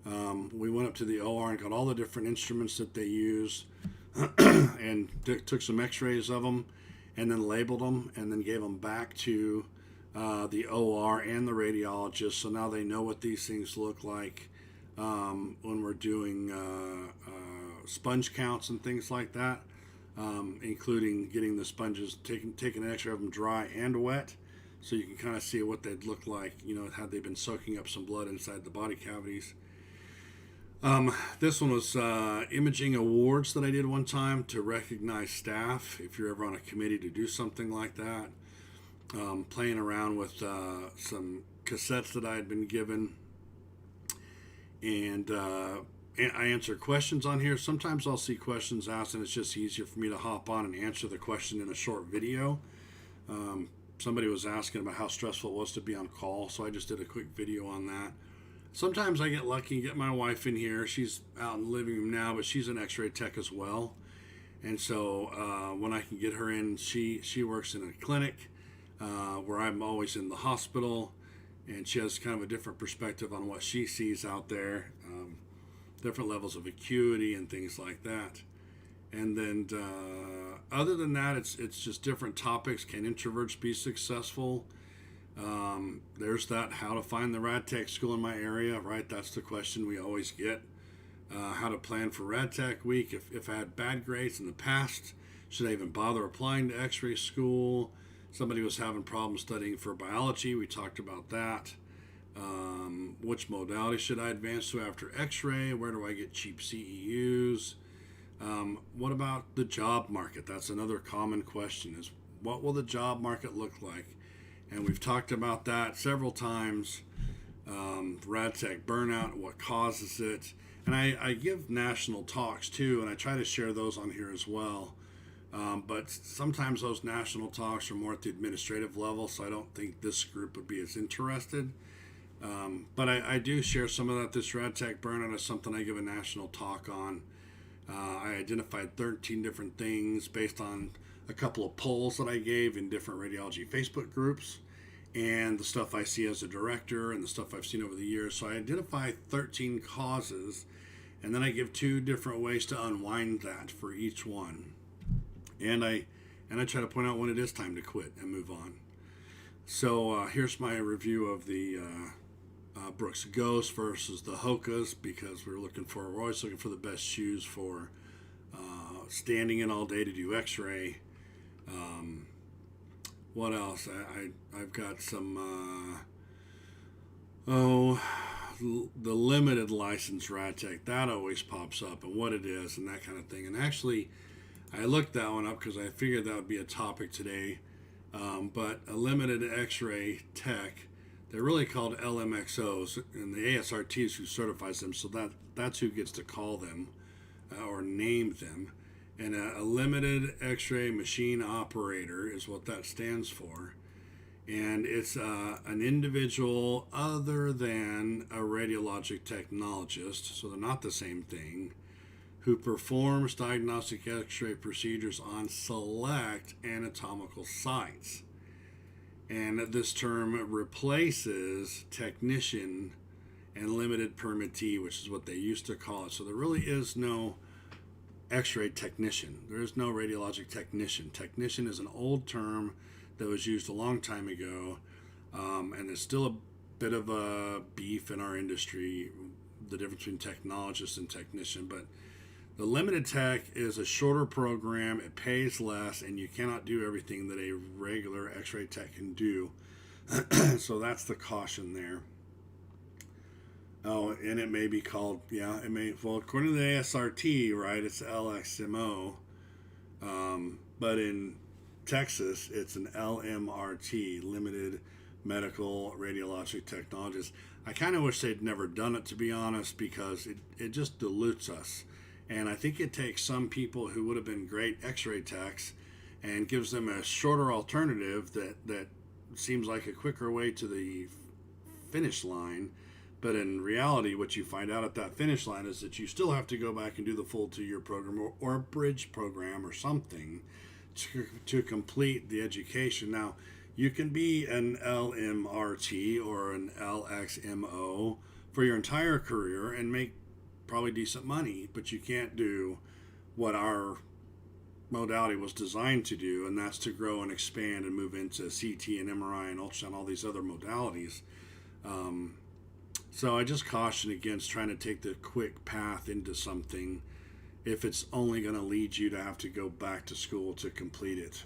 We went up to the OR and got all the different instruments that they use, and took some x-rays of them and then labeled them and then gave them back to the OR and the radiologist. So now they know what these things look like when we're doing sponge counts and things like that. Including getting the sponges, taking an x-ray of them dry and wet, so you can kind of see what they'd look like, had they been soaking up some blood inside the body cavities. This one was imaging awards that I did one time to recognize staff, if you're ever on a committee to do something like that. Playing around with some cassettes that I had been given, and I answer questions on here. Sometimes I'll see questions asked and it's just easier for me to hop on and answer the question in a short video. Somebody was asking about how stressful it was to be on call, so I just did a quick video on that. Sometimes I get lucky and get my wife in here. She's out in the living room now, but she's an x-ray tech as well. And so when I can get her in, she works in a clinic where I'm always in the hospital, and she has kind of a different perspective on what she sees out there. Different levels of acuity and things like that. And then other than that, it's just different topics. Can introverts be successful? There's that how to find the rad tech school in my area, right? That's the question we always get. How to plan for rad tech week. If I had bad grades in the past, should I even bother applying to x-ray school? Somebody was having problems studying for biology. We talked about that. Which modality should I advance to after x-ray? Where do I get cheap CEUs? What about the job market? That's another common question, is what will the job market look like? And we've talked about that several times. Rad tech burnout, what causes it. And I give national talks too, and I try to share those on here as well. But sometimes those national talks are more at the administrative level, so I don't think this group would be as interested. But I do share some of that. This rad tech burnout is something I give a national talk on. I identified 13 different things based on a couple of polls that I gave in different radiology Facebook groups, and the stuff I see as a director and the stuff I've seen over the years. So I identify 13 causes, and then I give 2 different ways to unwind that for each one. And I try to point out when it is time to quit and move on. So here's my review of the Brooks Ghost versus the Hokas, because we're always looking for the best shoes for standing in all day to do x-ray. What else? I've got some the limited license rad tech, that always pops up, and what it is and that kind of thing. And actually I looked that one up because I figured that would be a topic today. But a limited x-ray tech, they're really called LMXOs, and the ASRT is who certifies them, so that's who gets to call them or name them. And a limited x-ray machine operator is what that stands for. And it's an individual other than a radiologic technologist, so they're not the same thing, who performs diagnostic x-ray procedures on select anatomical sites. And this term replaces technician and limited permittee, which is what they used to call it. So there really is no x-ray technician. There is no radiologic technician. Technician is an old term that was used a long time ago, and there's still a bit of a beef in our industry, the difference between technologist and technician. But the limited tech is a shorter program, it pays less, and you cannot do everything that a regular x-ray tech can do. So that's the caution there. Oh, and it may be called, well, according to the ASRT, right, it's LXMO. But in Texas, it's an LMRT, Limited Medical Radiologic Technologist. I kind of wish they'd never done it, to be honest, because it just dilutes us. And I think it takes some people who would have been great x-ray techs and gives them a shorter alternative that seems like a quicker way to the finish line. But in reality, what you find out at that finish line is that you still have to go back and do the full 2-year program or a bridge program or something to complete the education. Now, you can be an LMRT or an LXMO for your entire career and make probably decent money, but you can't do what our modality was designed to do, and that's to grow and expand and move into CT and MRI and ultrasound, all these other modalities. So I just caution against trying to take the quick path into something if it's only going to lead you to have to go back to school to complete it.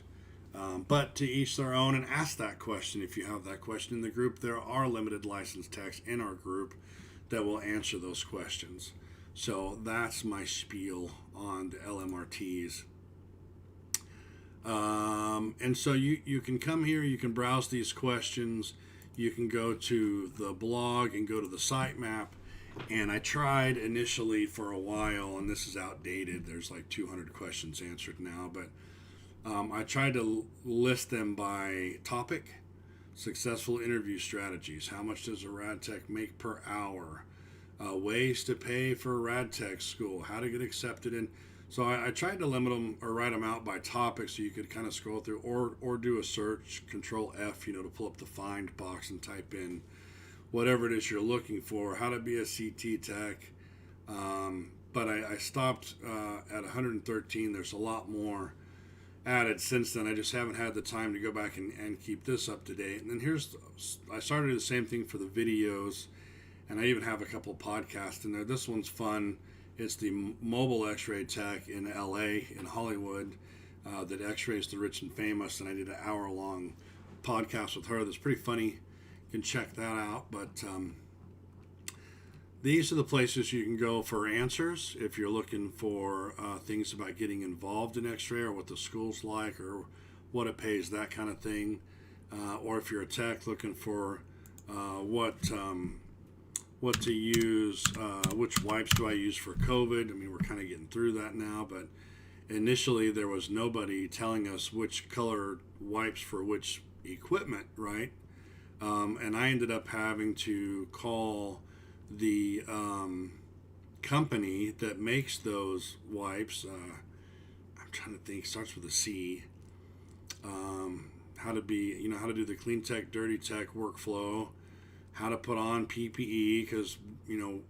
But to each their own, and ask that question if you have that question in the group. There are limited license techs in our group that will answer those questions. So that's my spiel on the LMRTs. And so you can come here, you can browse these questions, you can go to the blog and go to the sitemap. And I tried initially for a while, and this is outdated, there's like 200 questions answered now, but I tried to list them by topic: successful interview strategies, how much does a rad tech make per hour, ways to pay for rad tech school, how to get accepted in. So I tried to limit them or write them out by topic so you could kind of scroll through, or do a search, Control F, to pull up the find box and type in whatever it is you're looking for, how to be a CT tech. But I stopped at 113. There's a lot more. added since then. I just haven't had the time to go back and keep this up to date. And then I started the same thing for the videos, and I even have a couple podcasts in there. This one's fun. It's the mobile x-ray tech in LA, in Hollywood, that x-rays the rich and famous, and I did an hour-long podcast with her that's pretty funny. You can check that out. But these are the places you can go for answers if you're looking for things about getting involved in x-ray, or what the school's like, or what it pays, that kind of thing. Or if you're a tech looking for what to use, which wipes do I use for COVID. I mean, we're kind of getting through that now, but initially there was nobody telling us which color wipes for which equipment, right? And I ended up having to call the company that makes those wipes. I'm trying to think, starts with a C. How to do the clean tech, dirty tech workflow, how to put on PPE, because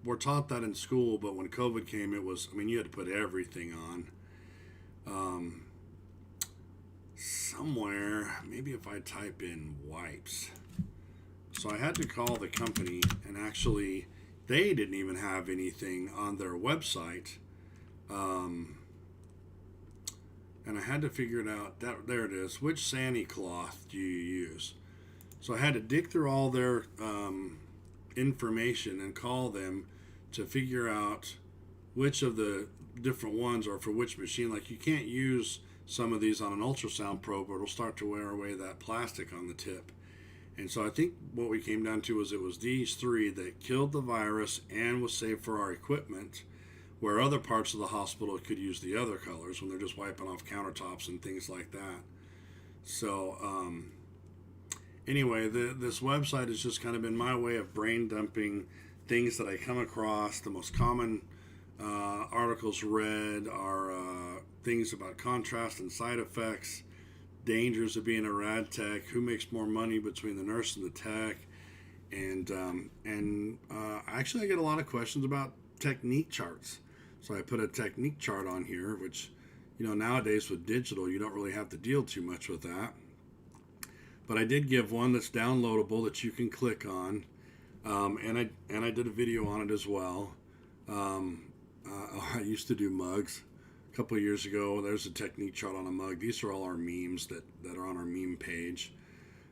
we're taught that in school, but when COVID came, you had to put everything on. Somewhere, maybe if I type in wipes. So I had to call the company, and actually they didn't even have anything on their website. And I had to figure it out. There it is. Which Sani cloth do you use? So I had to dig through all their information and call them to figure out which of the different ones are for which machine. Like, you can't use some of these on an ultrasound probe, or it'll start to wear away that plastic on the tip. And so I think what we came down to was it was these three that killed the virus and was safe for our equipment, where other parts of the hospital could use the other colors when they're just wiping off countertops and things like that. So anyway, this website has just kind of been my way of brain dumping things that I come across. The most common articles read are things about contrast and side effects, dangers of being a rad tech, who makes more money between the nurse and the tech, and actually I get a lot of questions about technique charts. So I put a technique chart on here, which nowadays with digital you don't really have to deal too much with that. But I did give one that's downloadable that you can click on, and I did a video on it as well. I used to do mugs. A couple of years ago, there's a technique chart on a mug. These are all our memes that are on our meme page.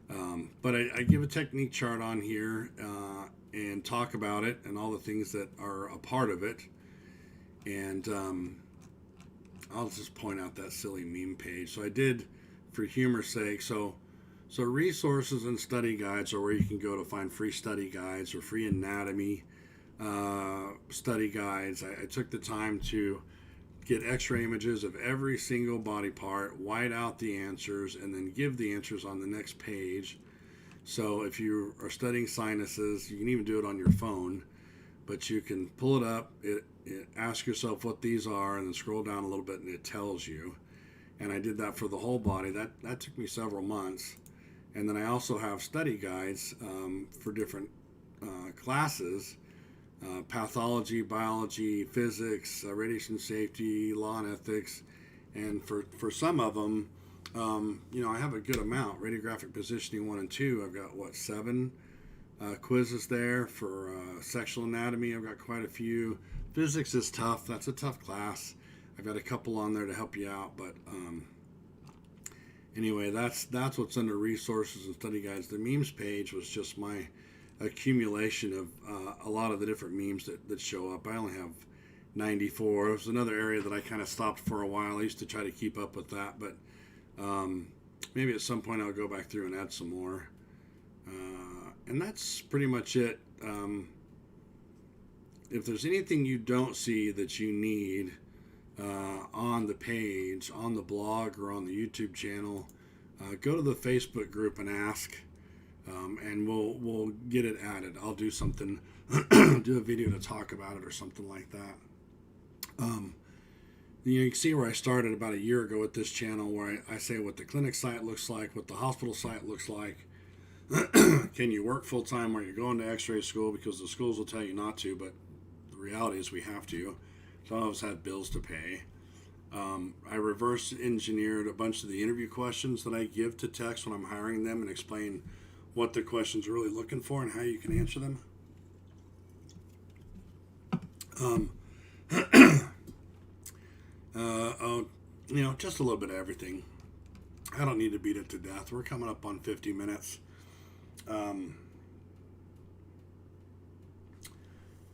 But I give a technique chart on here and talk about it and all the things that are a part of it. And I'll just point out that silly meme page. So I did, for humor's sake, so resources and study guides are where you can go to find free study guides or free anatomy study guides. I took the time to get x-ray images of every single body part, white out the answers, and then give the answers on the next page. So if you are studying sinuses, you can even do it on your phone, but you can pull it up, ask yourself what these are, and then scroll down a little bit and it tells you. And I did that for the whole body. That took me several months. And then I also have study guides for different classes. Pathology, biology, physics, radiation safety, law and ethics, and for some of them, I have a good amount. Radiographic positioning 1 and 2, I've got 7 quizzes there. For sexual anatomy, I've got quite a few. Physics is tough. That's a tough class. I've got a couple on there to help you out, but anyway, that's what's under resources and study guides. The memes page was just my accumulation of a lot of the different memes that show up. I only have 94. It was another area that I kind of stopped for a while. I used to try to keep up with that, but maybe at some point I'll go back through and add some more. And that's pretty much it. If there's anything you don't see that you need on the page, on the blog, or on the YouTube channel, go to the Facebook group and ask. And we'll get it added. I'll do something, do a video to talk about it or something like that. You can see where I started about a year ago with this channel, where I say what the clinic site looks like, what the hospital site looks like. Can you work full time while you're going to x-ray school? Because the schools will tell you not to, but the reality is we have to. Some of us have bills to pay. I reverse engineered a bunch of the interview questions that I give to techs when I'm hiring them and explain what the questions are really looking for and how you can answer them. Just a little bit of everything. I don't need to beat it to death. We're coming up on 50 minutes.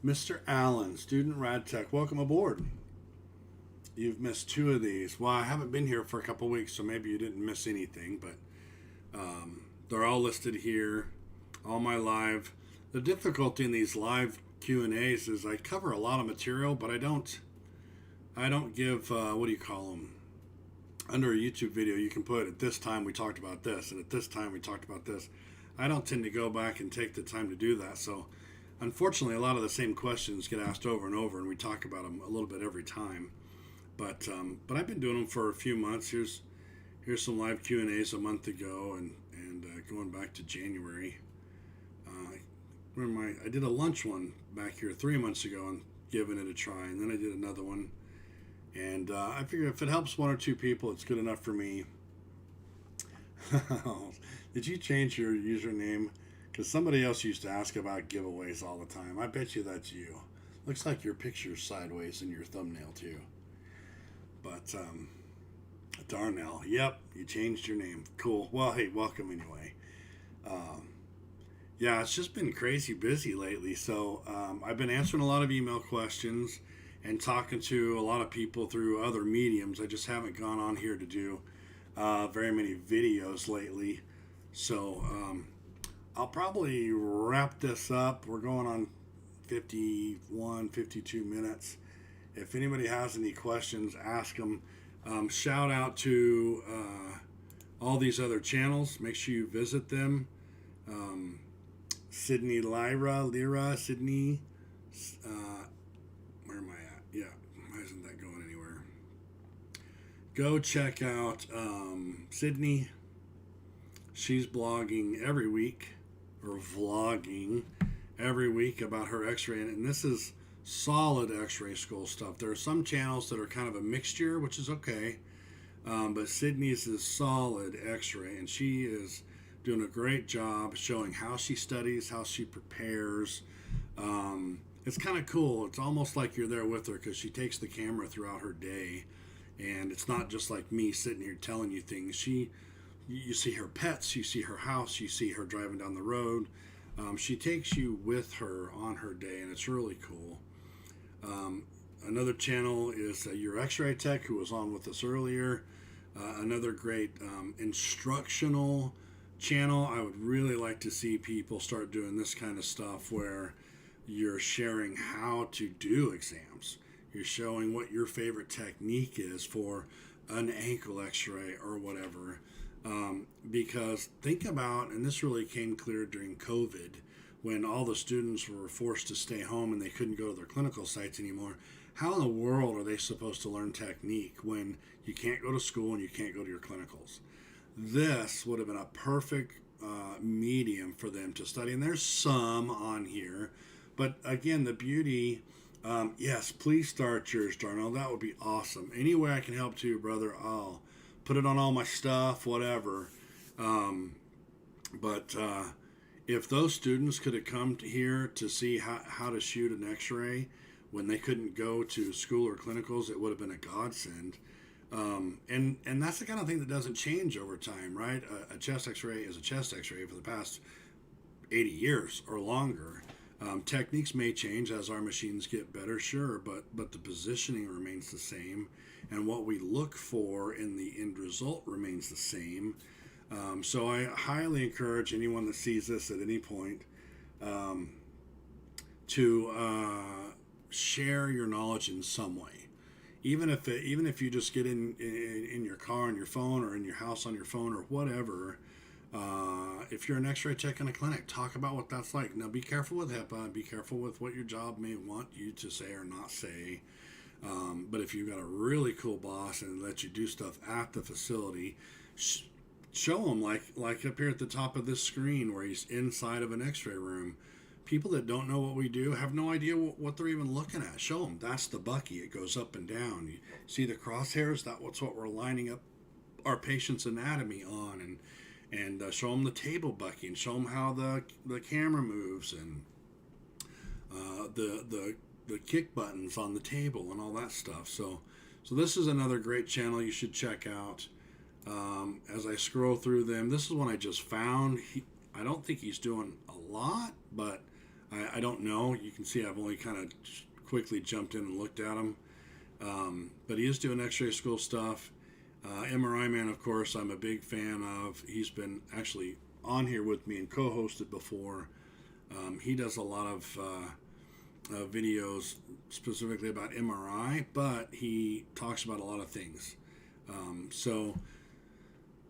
Mr. Allen, student rad tech, welcome aboard. You've missed 2 of these. Well, I haven't been here for a couple weeks, so maybe you didn't miss anything, but they're all listed here. All my live. The difficulty in these live Q&As is I cover a lot of material, but I don't give, what do you call them? Under a YouTube video, you can put at this time we talked about this, and at this time we talked about this. I don't tend to go back and take the time to do that. So, unfortunately, a lot of the same questions get asked over and over, and we talk about them a little bit every time. But I've been doing them for a few months. Here's some live Q&As a month ago, and going back to January. I did a lunch one back here 3 months ago and giving it a try, and then I did another one. And I figure if it helps 1 or 2 people, it's good enough for me. Did you change your username? Because somebody else used to ask about giveaways all the time. I bet you that's you. Looks like your picture's sideways in your thumbnail too. But Darnell, yep, you changed your name. Cool. Well, hey, welcome anyway. Yeah, it's just been crazy busy lately. So I've been answering a lot of email questions and talking to a lot of people through other mediums. I just haven't gone on here to do very many videos lately. So I'll probably wrap this up. We're going on 51, 52 minutes. If anybody has any questions, ask them. Shout out to all these other channels. Make sure you visit them. Sydney Sydney. Where am I at? Yeah, why isn't that going anywhere? Go check out Sydney. She's blogging every week, or vlogging every week about her x-ray, and this is solid x-ray school stuff. There are some channels that are kind of a mixture, which is okay, but Sydney's is solid x-ray, and she is doing a great job showing how she studies, how she prepares. It's kind of cool. It's almost like you're there with her because she takes the camera throughout her day, and it's not just like me sitting here telling you things. You see her pets, you see her house, you see her driving down the road. She takes you with her on her day, and it's really cool. Another channel is Your X-Ray Tech, who was on with us earlier. Another great instructional channel. I would really like to see people start doing this kind of stuff where you're sharing how to do exams. You're showing what your favorite technique is for an ankle x-ray or whatever. Because think about, and this really came clear during COVID, when all the students were forced to stay home and they couldn't go to their clinical sites anymore. How in the world are they supposed to learn technique when you can't go to school and you can't go to your clinicals? This would have been a perfect medium for them to study. And there's some on here. But again, the beauty, yes, please start yours, Darnell. That would be awesome. Any way I can help too, brother, I'll put it on all my stuff, whatever. But if those students could have come to here to see how to shoot an x-ray when they couldn't go to school or clinicals, it would have been a godsend. And that's the kind of thing that doesn't change over time, right? A chest x-ray is a chest x-ray for the past 80 years or longer. Techniques may change as our machines get better, sure, but the positioning remains the same, and what we look for in the end result remains the same. So I highly encourage anyone that sees this at any point to share your knowledge in some way. Even if you just get in your car on your phone, or in your house on your phone, or whatever. If you're an x-ray tech in a clinic, talk about what that's like. Now, be careful with HIPAA. Be careful with what your job may want you to say or not say. But if you've got a really cool boss and lets you do stuff at the facility, show them like up here at the top of this screen where he's inside of an x-ray room. people that don't know what we do have no idea what they're even looking at. Show them. That's the bucky. It goes up and down. You see the crosshairs? That's what we're lining up our patient's anatomy on, and show them the table bucky, and show them how the camera moves, and the kick buttons on the table and all that stuff. So this is another great channel you should check out. As I scroll through them, this is one I just found. I don't think he's doing a lot, but I don't know. You can see I've only kind of quickly jumped in and looked at him. But he is doing X-ray school stuff. MRI Man, of course, I'm a big fan of. He's been actually on here with me and co-hosted before. He does a lot of videos specifically about MRI, but he talks about a lot of things. So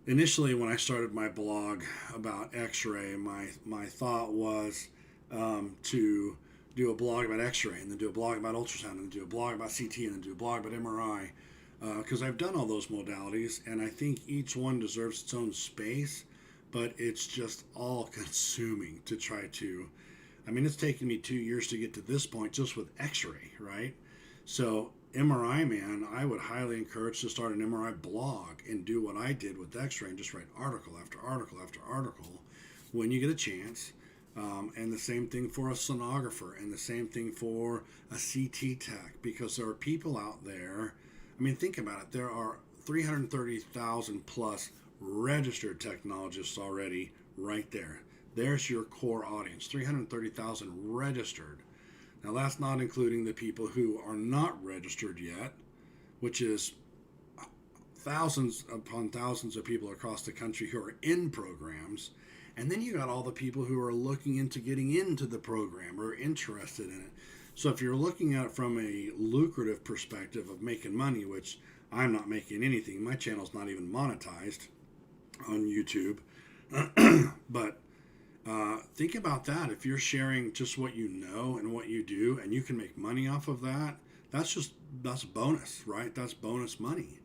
initially, when I started my blog about X-ray, my thought was to do a blog about X-ray, and then do a blog about ultrasound, and then do a blog about CT, and then do a blog about MRI, because I've done all those modalities, and I think each one deserves its own space, but it's just all consuming to try to. I mean, it's taken me 2 years to get to this point just with X-ray, right? So MRI Man, I would highly encourage to start an MRI blog and do what I did with X-ray and just write article after article after article when you get a chance. And the same thing for a sonographer, and the same thing for a CT tech, because there are people out there. I mean, think about it. There are 330,000 plus registered technologists already right there. There's your core audience, 330,000 registered. Now, that's not including the people who are not registered yet, which is thousands upon thousands of people across the country who are in programs. And then you got all the people who are looking into getting into the program or interested in it. So if you're looking at it from a lucrative perspective of making money, which I'm not making anything, my channel's not even monetized on YouTube, but think about that. If you're sharing just what you know and what you do, and you can make money off of that, that's bonus, right? That's bonus money.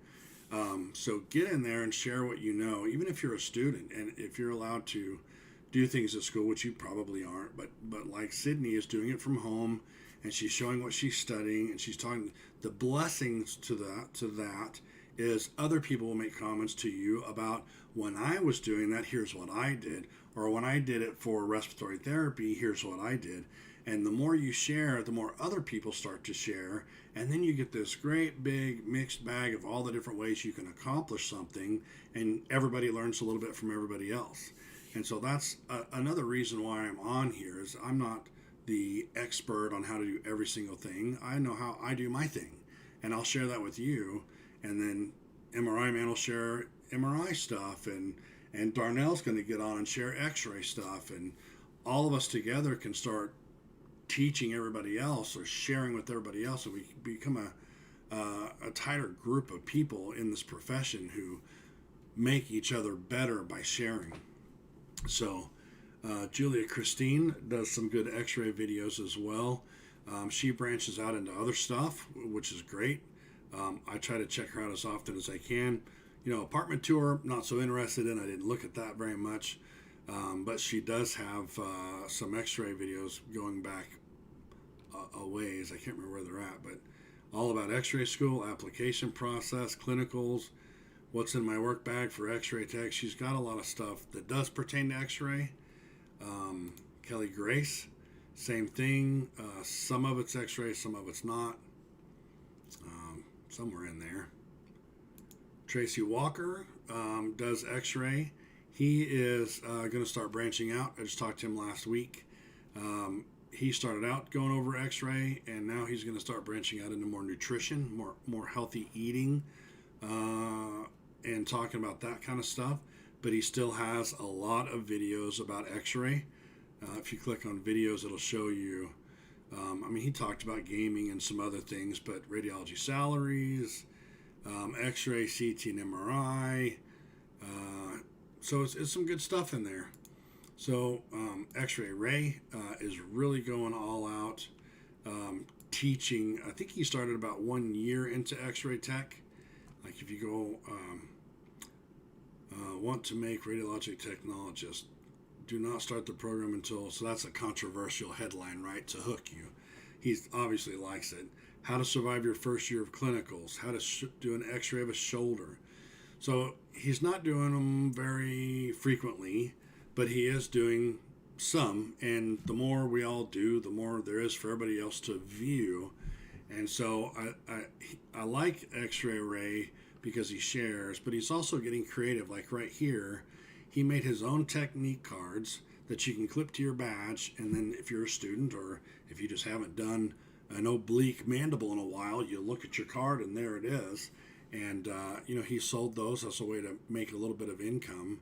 So get in there and share what you know, even if you're a student, and if you're allowed to do things at school, which you probably aren't, but like Sydney is doing it from home, and she's showing what she's studying, and she's talking. The blessings to that is other people will make comments to you about, when I was doing that, here's what I did, or when I did it for respiratory therapy, here's what I did. And the more you share, the more other people start to share, and then you get this great big mixed bag of all the different ways you can accomplish something, and everybody learns a little bit from everybody else. And so that's another reason why I'm on here, is I'm not the expert on how to do every single thing. I know how I do my thing, and I'll share that with you. And then MRI Man will share MRI stuff, and Darnell's going to get on and share X-ray stuff, and all of us together can start teaching everybody else or sharing with everybody else, and we become a tighter group of people in this profession who make each other better by sharing. So Julia Christine does some good X-ray videos as well. She branches out into other stuff, which is great. I try to check her out as often as I can. Apartment tour, not so interested in. I didn't look at that very much. But she does have some X-ray videos going back a ways. I can't remember where they're at, but all about X-ray school, application process, clinicals, what's in my work bag for X-ray tech. She's got a lot of stuff that does pertain to X-ray. Kelly Grace, same thing. Some of it's X-ray, some of it's not. Somewhere in there. Tracy Walker does X-ray. He is going to start branching out. I just talked to him last week. He started out going over X-ray, and now he's going to start branching out into more nutrition, more healthy eating, and talking about that kind of stuff. But he still has a lot of videos about X-ray. If you click on videos, it'll show you. He talked about gaming and some other things, but radiology salaries, X-ray, CT, and MRI. So it's some good stuff in there. So X-Ray Ray is really going all out, teaching. I think he started about 1 year into X-Ray tech. Like if you go want to make radiologic technologist do not start the program until, so that's a controversial headline, right? To hook you. He obviously likes it. How to survive your first year of clinicals. How to do an x-ray of a shoulder. So he's not doing them very frequently, but he is doing some. And the more we all do, the more there is for everybody else to view. And so I like X-Ray Ray because he shares, but he's also getting creative. Like right here, he made his own technique cards that you can clip to your badge. And then if you're a student, or if you just haven't done an oblique mandible in a while, you look at your card and there it is. And, he sold those as a way to make a little bit of income.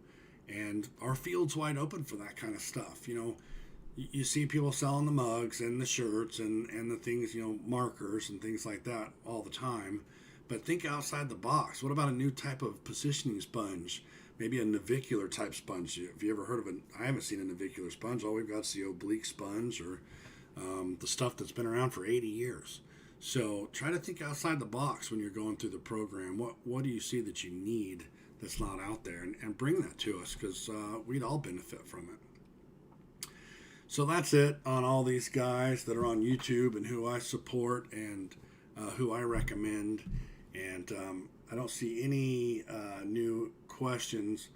And our field's wide open for that kind of stuff. You see people selling the mugs and the shirts and the things, markers and things like that all the time. But think outside the box. What about a new type of positioning sponge? Maybe a navicular type sponge. Have you ever heard of I haven't seen a navicular sponge. All we've got is the oblique sponge, or the stuff that's been around for 80 years. So try to think outside the box when you're going through the program. What do you see that you need that's not out there? And bring that to us, because we'd all benefit from it. So that's it on all these guys that are on YouTube and who I support and who I recommend. And I don't see any new questions.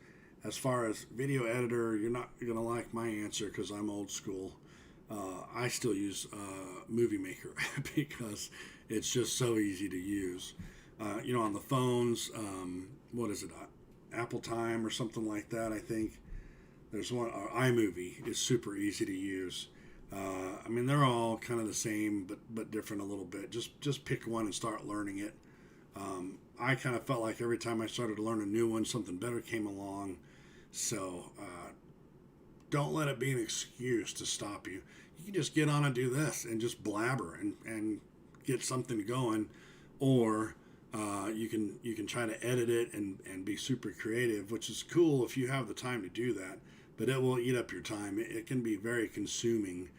As far as video editor, you're not going to like my answer because I'm old school. I still use Movie Maker because it's just so easy to use. On the phones, what is it, Apple Time or something like that, I think. There's one, iMovie is super easy to use. They're all kind of the same, but different a little bit. Just pick one and start learning it. I kind of felt like every time I started to learn a new one, something better came along. So don't let it be an excuse to stop you. You can just get on and do this and just blabber and get something going, or you can try to edit it and be super creative, which is cool if you have the time to do that. But it will eat up your time. It can be very consuming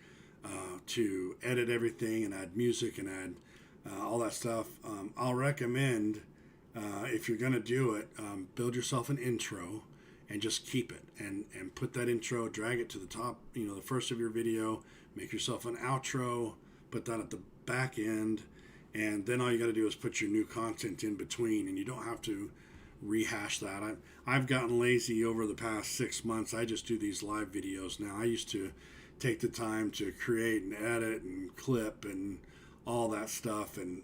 to edit everything and add music and add all that stuff. I'll recommend, if you're going to do it, build yourself an intro and just keep it and put that intro, drag it to the top, the first of your video, make yourself an outro, put that at the back end, and then all you got to do is put your new content in between, and you don't have to rehash that. I've gotten lazy over the past 6 months. I just do these live videos now. I used to take the time to create and edit and clip and all that stuff, and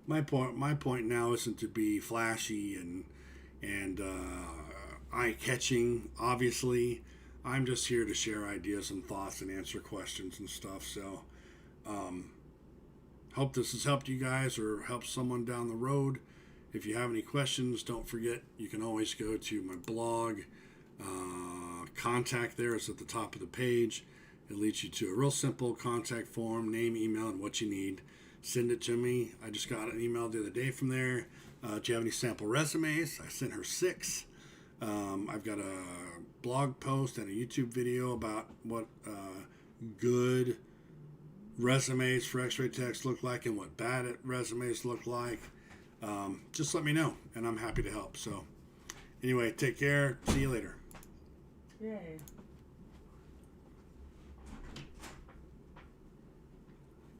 my point now isn't to be flashy and eye-catching. Obviously, I'm just here to share ideas and thoughts and answer questions and stuff. So hope this has helped you guys or helped someone down the road. If you have any questions, don't forget, you can always go to my blog. Contact there is at the top of the page. It leads you to a real simple contact form, name, email, and what you need. Send it to me. I just got an email the other day from there. Do you have any sample resumes? I sent her 6. I've got a blog post and a YouTube video about what good resumes for X-ray techs look like and what bad resumes look like. Just let me know, and I'm happy to help. So anyway, take care. See you later. Yay.